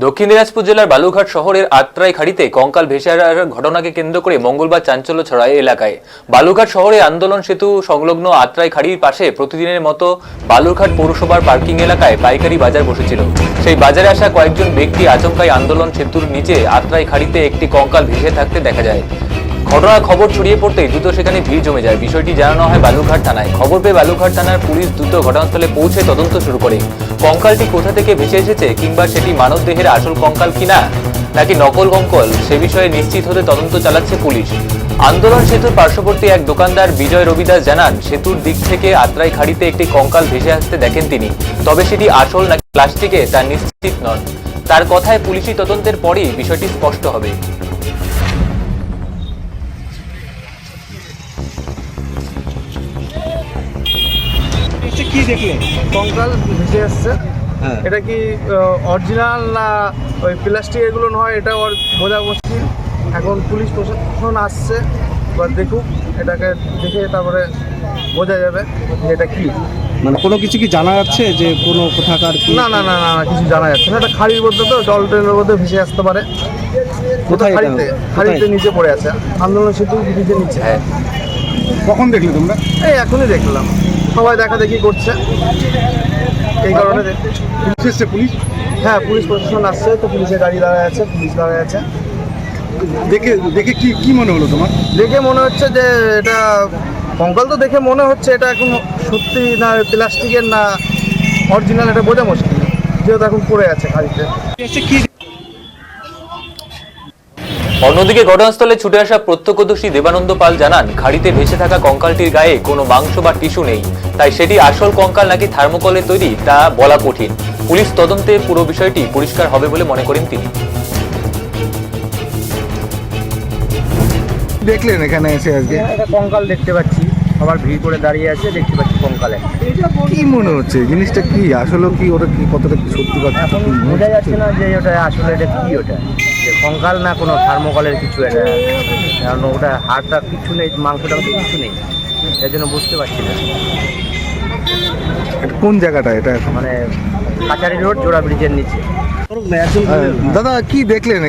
দক্ষিণ দিনাজপুর জেলার বালুরঘাট শহরের আত্রাই খাড়িতে কঙ্কাল ভেসে আসার ঘটনাকে কেন্দ্র করে মঙ্গলবার চাঞ্চল্য ছড়ায় এলাকায়। বালুরঘাট শহরে আন্দোলন সেতু সংলগ্ন আত্রাই খাড়ির পাশে প্রতিদিনের মতো বালুরঘাট পৌরসভার পার্কিং এলাকায় পাইকারি বাজার বসেছিল। সেই বাজারে আসা কয়েকজন ব্যক্তি আচমকাই আন্দোলন সেতুর নিচে আত্রাই খাড়িতে একটি কঙ্কাল ভেসে থাকতে দেখা যায়। ঘটনার খবর ছড়িয়ে পড়তেই দ্রুত সেখানে ভিড় জমে যায়। বিষয়টি জানানো হয় বালুরঘাট থানায়। খবর পেয়ে বালুরঘাট থানার পুলিশ দ্রুত ঘটনাস্থলে পৌঁছে তদন্ত শুরু করে। কঙ্কালটি কোথা থেকে ভেসে এসেছে কিংবা সেটি মানবদেহের আসল কঙ্কাল কিনা নাকি নকল কঙ্কাল সে বিষয়ে নিশ্চিত হতে তদন্ত চালাচ্ছে পুলিশ। আন্দোলন সেতুর পার্শ্ববর্তী এক দোকানদার বিজয় রবিদাস জানান, সেতুর দিক থেকে আত্রাই খাড়িতে একটি কঙ্কাল ভেসে আসতে দেখেন তিনি। তবে সেটি আসল নাকি প্লাস্টিকে তা নিশ্চিত নন। তার কথায় পুলিশি তদন্তের পরেই বিষয়টি স্পষ্ট হবে। কি দেখলেন? কঙ্কাল ভেসে আসছে। হ্যাঁ, এটা কি অরিজিনাল না ওই প্লাস্টিক এগুলো নয়, এটা ওর বোঝা মুশকিল। এখন পুলিশ প্রশাসন আসছে, এবার দেখুক, এটাকে দেখে তারপরে বোঝা যাবে যে এটা কি। মানে কোনো কিছু কি জানা যাচ্ছে যে কোনো কোথাকার কি? না না না না না, কিছু জানা যাচ্ছে না। এটা খাড়ির মধ্যে, তো জল টলের মধ্যে ভেসে আসতে পারে। কোথায় এটা? খাড়িতে নিচে পড়ে আছে, আন্দোলন সেতু ব্রিজের নিচে। হ্যাঁ, কখন দেখলে তোমরা? এই এখনই দেখলাম, সবাই দেখা দেখি করছে, এই কারণে পুলিশ এসছে? পুলিশ? হ্যাঁ, পুলিশ প্রশাসন আসছে, তো পুলিশের গাড়ি দাঁড়ায় আছে, পুলিশ দাঁড়ায় আছে। দেখে দেখে কি কি মনে হলো তোমার? দেখে মনে হচ্ছে যে এটা কঙ্কাল, তো দেখে মনে হচ্ছে এটা এখন সত্যি না প্লাস্টিকের না অরিজিনাল, এটা বোঝা মুশকিল, যেহেতু এখন পড়ে আছে খাড়িতে। কি অন্যদিকে ঘটনাস্থলে ছুটে আসা প্রত্যক্ষদর্শী দেবানন্দ পাল জানান, খাড়িতে ভেসে থাকা কঙ্কালটির গায়ে কোনো মাংস বা টিস্যু নেই। তাই সেটি আসল কঙ্কাল নাকি থার্মোকলে তৈরি তা বলা কঠিন। পুলিশ তদন্তে পুরো বিষয়টি পরিষ্কার হবে বলে মনে করেন তিনি। দেখলেন এখানে এসে আজকে? একটা কঙ্কাল দেখতে পাচ্ছি, সবার ভিড় করে দাঁড়িয়ে আছে, দেখতে পাচ্ছি কঙ্কালে। কি মনে হচ্ছে জিনিসটা? কি আসলে কি ওটা কি কতটা কি সত্যি কথা? এখন বোঝা যাচ্ছে না যে ওটা আসলে এটা কি, ওটা যে কঙ্কাল না কোনো থার্মোকলের কিছু এটা, কারণ ওটা হাড়টা কিছু নেই, মাংসটা কিছু নেই, এর জন্য বুঝতে পারছি না। এটা কোন জায়গাটা এটা? মানে কাছারি রোড, জোড়া ব্রিজের নিচে। দাদা কি দেখলেন?